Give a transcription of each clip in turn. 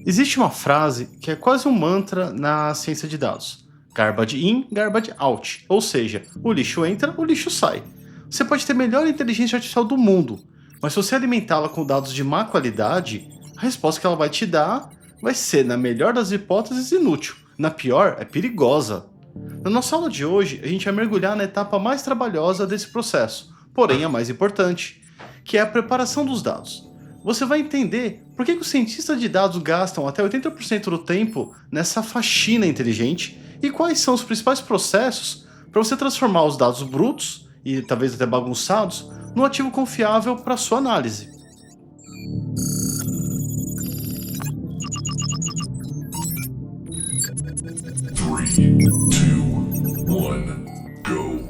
Existe uma frase que é quase um mantra na ciência de dados. Garbage in, garbage out. Ou seja, o lixo entra, o lixo sai. Você pode ter a melhor inteligência artificial do mundo, mas se você alimentá-la com dados de má qualidade, a resposta que ela vai te dar vai ser, na melhor das hipóteses, inútil. Na pior, é perigosa. Na nossa aula de hoje, a gente vai mergulhar na etapa mais trabalhosa desse processo, porém a mais importante, que é a preparação dos dados. Você vai entender por que os cientistas de dados gastam até 80% do tempo nessa faxina inteligente e quais são os principais processos para você transformar os dados brutos e talvez até bagunçados num ativo confiável para sua análise. Three, two, one, go.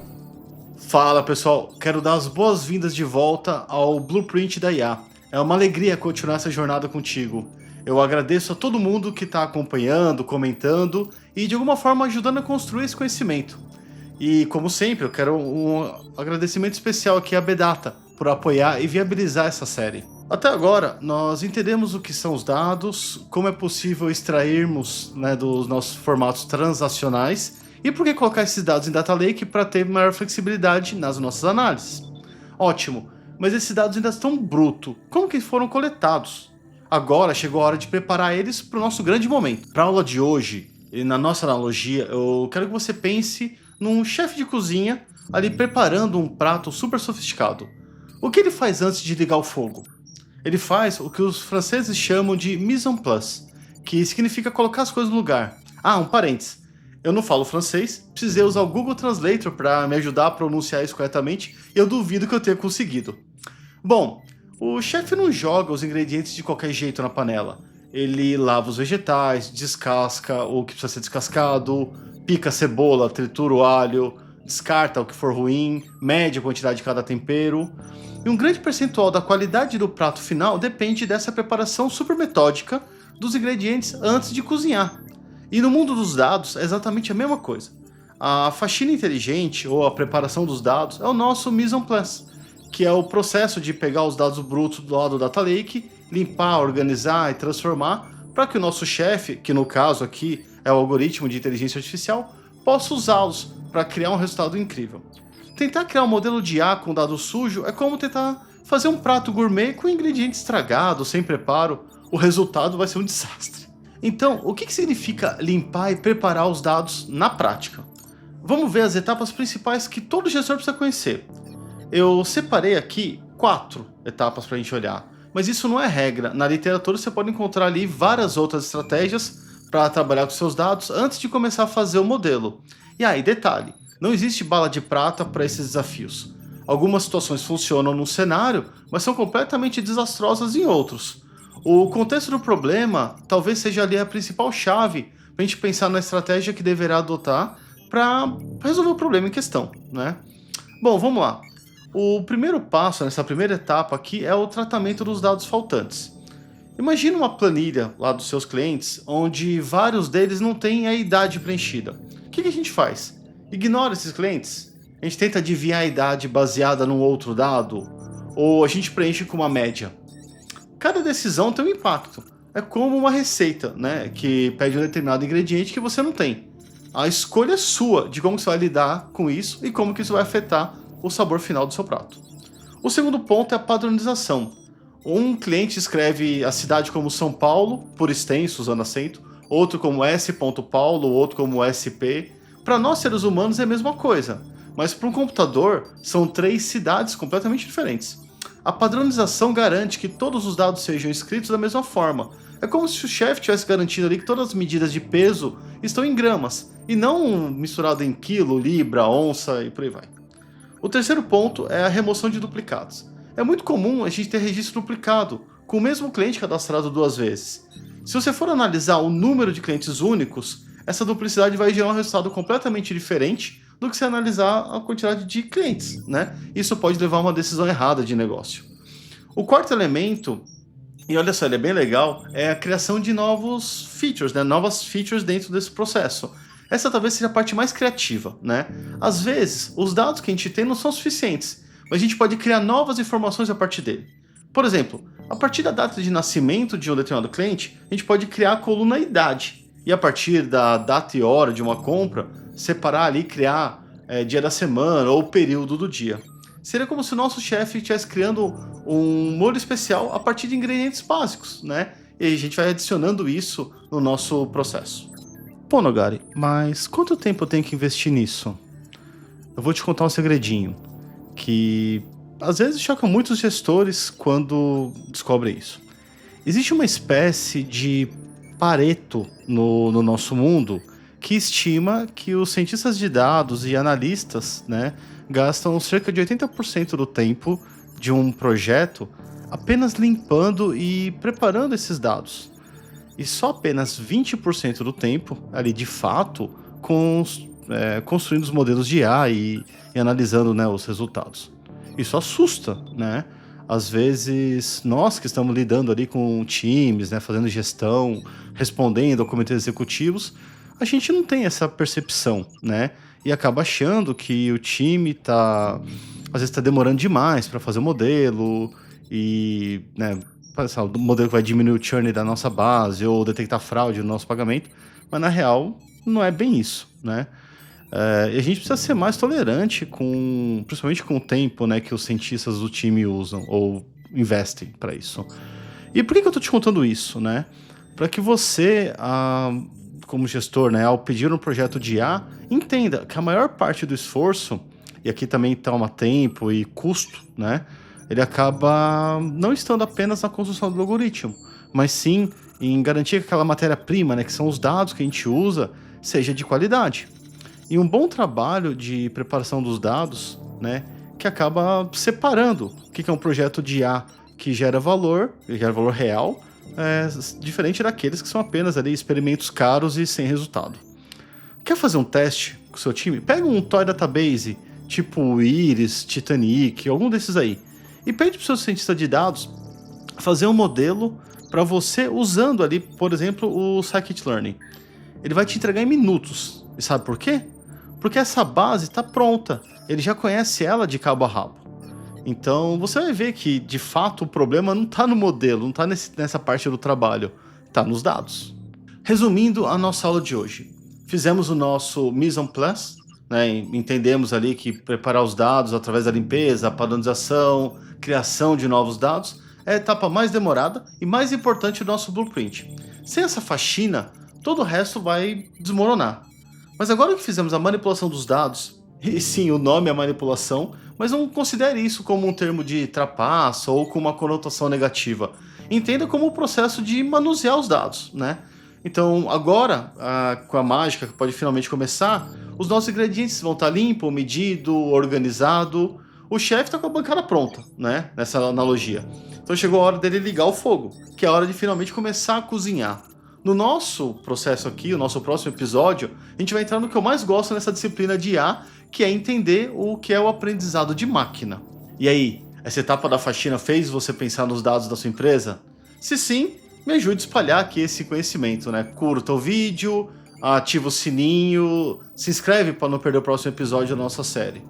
Fala pessoal, quero dar as boas-vindas de volta ao Blueprint da IA. É uma alegria continuar essa jornada contigo. Eu agradeço a todo mundo que está acompanhando, comentando e de alguma forma ajudando a construir esse conhecimento. E como sempre, eu quero um agradecimento especial aqui à Bedata por apoiar e viabilizar essa série. Até agora, nós entendemos o que são os dados, como é possível extrairmos, dos nossos formatos transacionais e por que colocar esses dados em Data Lake para ter maior flexibilidade nas nossas análises. Ótimo, mas esses dados ainda estão brutos. Como que foram coletados? Agora chegou a hora de preparar eles para o nosso grande momento. Para a aula de hoje, e na nossa analogia, eu quero que você pense num chefe de cozinha ali preparando um prato super sofisticado. O que ele faz antes de ligar o fogo? Ele faz o que os franceses chamam de mise en place, que significa colocar as coisas no lugar. Ah, um parênteses. Eu não falo francês, precisei usar o Google Translator para me ajudar a pronunciar isso corretamente e eu duvido que eu tenha conseguido. Bom, o chefe não joga os ingredientes de qualquer jeito na panela. Ele lava os vegetais, descasca o que precisa ser descascado, pica a cebola, tritura o alho, descarta o que for ruim, mede a quantidade de cada tempero. E um grande percentual da qualidade do prato final depende dessa preparação super metódica dos ingredientes antes de cozinhar. E no mundo dos dados é exatamente a mesma coisa. A faxina inteligente, ou a preparação dos dados, é o nosso mise en place, que é o processo de pegar os dados brutos do lado do Data Lake, limpar, organizar e transformar, para que o nosso chefe, que no caso aqui é o algoritmo de inteligência artificial, possa usá-los para criar um resultado incrível. Tentar criar um modelo de IA com dado sujo é como tentar fazer um prato gourmet com ingredientes estragados, sem preparo. O resultado vai ser um desastre. Então, o que significa limpar e preparar os dados na prática? Vamos ver as etapas principais que todo gestor precisa conhecer. Eu separei aqui 4 etapas para a gente olhar, mas isso não é regra. Na literatura você pode encontrar ali várias outras estratégias para trabalhar com seus dados antes de começar a fazer o modelo. E aí, detalhe, não existe bala de prata para esses desafios. Algumas situações funcionam num cenário, mas são completamente desastrosas em outros. O contexto do problema talvez seja ali a principal chave para a gente pensar na estratégia que deverá adotar para resolver o problema em questão, né? Bom, vamos lá. O primeiro passo nessa primeira etapa aqui é o tratamento dos dados faltantes. Imagina uma planilha lá dos seus clientes, onde vários deles não têm a idade preenchida. O que a gente faz? Ignora esses clientes? A gente tenta adivinhar a idade baseada num outro dado? Ou a gente preenche com uma média? Cada decisão tem um impacto. É como uma receita, né, que pede um determinado ingrediente que você não tem. A escolha é sua de como você vai lidar com isso e como que isso vai afetar o sabor final do seu prato. O segundo ponto é a padronização. Um cliente escreve a cidade como São Paulo, por extenso, usando acento, outro como S. Paulo, outro como SP. Para nós seres humanos é a mesma coisa, mas para um computador são 3 cidades completamente diferentes. A padronização garante que todos os dados sejam escritos da mesma forma. É como se o chefe tivesse garantido ali que todas as medidas de peso estão em gramas, e não misturado em quilo, libra, onça e por aí vai. O terceiro ponto é a remoção de duplicados. É muito comum a gente ter registro duplicado, com o mesmo cliente cadastrado 2 vezes. Se você for analisar o número de clientes únicos, essa duplicidade vai gerar um resultado completamente diferente do que se analisar a quantidade de clientes, né? Isso pode levar a uma decisão errada de negócio. O quarto elemento, e olha só, ele é bem legal, é a criação de novos features, né? Novas features dentro desse processo. Essa talvez seja a parte mais criativa, né? Às vezes, os dados que a gente tem não são suficientes, mas a gente pode criar novas informações a partir dele. Por exemplo, A partir da data de nascimento de um determinado cliente, a gente pode criar a coluna idade. E a partir da data e hora de uma compra, separar ali, criar dia da semana ou período do dia. Seria como se o nosso chefe estivesse criando um molho especial a partir de ingredientes básicos, né? E a gente vai adicionando isso no nosso processo. Pô, Nogari, mas quanto tempo eu tenho que investir nisso? Eu vou te contar um segredinho, que às vezes choca muitos gestores quando descobrem isso. Existe uma espécie de Pareto no nosso mundo que estima que os cientistas de dados e analistas, né, gastam cerca de 80% do tempo de um projeto apenas limpando e preparando esses dados. E só apenas 20% do tempo, ali de fato, construindo os modelos de IA e analisando, né, os resultados. Isso assusta, né? Às vezes, nós que estamos lidando ali com times, né, fazendo gestão, respondendo a comitês executivos, a gente não tem essa percepção, né? E acaba achando que o time às vezes está demorando demais para fazer o modelo e, né, o modelo que vai diminuir o churn da nossa base ou detectar fraude no nosso pagamento, mas na real não é bem isso, né? E a gente precisa ser mais tolerante principalmente com o tempo, né, que os cientistas do time usam ou investem para isso. E por que eu tô te contando isso, né? Para que você, como gestor, né, ao pedir um projeto de IA, entenda que a maior parte do esforço, e aqui também toma tempo e custo, né, ele acaba não estando apenas na construção do algoritmo, mas sim em garantir que aquela matéria-prima, né, que são os dados que a gente usa, seja de qualidade. E um bom trabalho de preparação dos dados, né, que acaba separando o que é um projeto de IA que gera valor real, diferente daqueles que são apenas ali experimentos caros e sem resultado. Quer fazer um teste com o seu time? Pega um Toy Database, tipo o Iris, Titanic, algum desses aí, e pede para o seu cientista de dados fazer um modelo para você usando ali, por exemplo, o Scikit-Learn. Ele vai te entregar em minutos. E sabe por quê? Porque essa base está pronta. Ele já conhece ela de cabo a rabo. Então você vai ver que, de fato, o problema não está no modelo, não está nessa parte do trabalho. Está nos dados. Resumindo a nossa aula de hoje. Fizemos o nosso mise en place, né? Entendemos ali que preparar os dados através da limpeza, padronização, criação de novos dados é a etapa mais demorada e mais importante do nosso blueprint. Sem essa faxina, todo o resto vai desmoronar. Mas agora que fizemos a manipulação dos dados, e sim, o nome é manipulação, mas não considere isso como um termo de trapaça ou com uma conotação negativa. Entenda como o processo de manusear os dados, né? Então, agora, com a mágica que pode finalmente começar, os nossos ingredientes vão estar limpo, medido, organizado. O chefe está com a bancada pronta, né? Nessa analogia. Então chegou a hora dele ligar o fogo, que é a hora de finalmente começar a cozinhar. No nosso processo aqui, o nosso próximo episódio, a gente vai entrar no que eu mais gosto nessa disciplina de IA, que é entender o que é o aprendizado de máquina. E aí, essa etapa da faxina fez você pensar nos dados da sua empresa? Se sim, me ajude a espalhar aqui esse conhecimento, né? Curta o vídeo, ativa o sininho, se inscreve para não perder o próximo episódio da nossa série.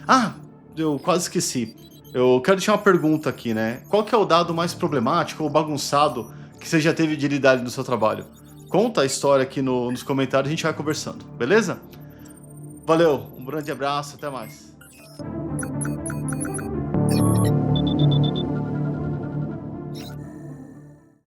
Ah, eu quase esqueci. Eu quero deixar uma pergunta aqui, né? Qual que é o dado mais problemático ou bagunçado que você já teve de lidar no seu trabalho? Conta a história aqui nos comentários, a gente vai conversando, beleza? Valeu, um grande abraço, até mais.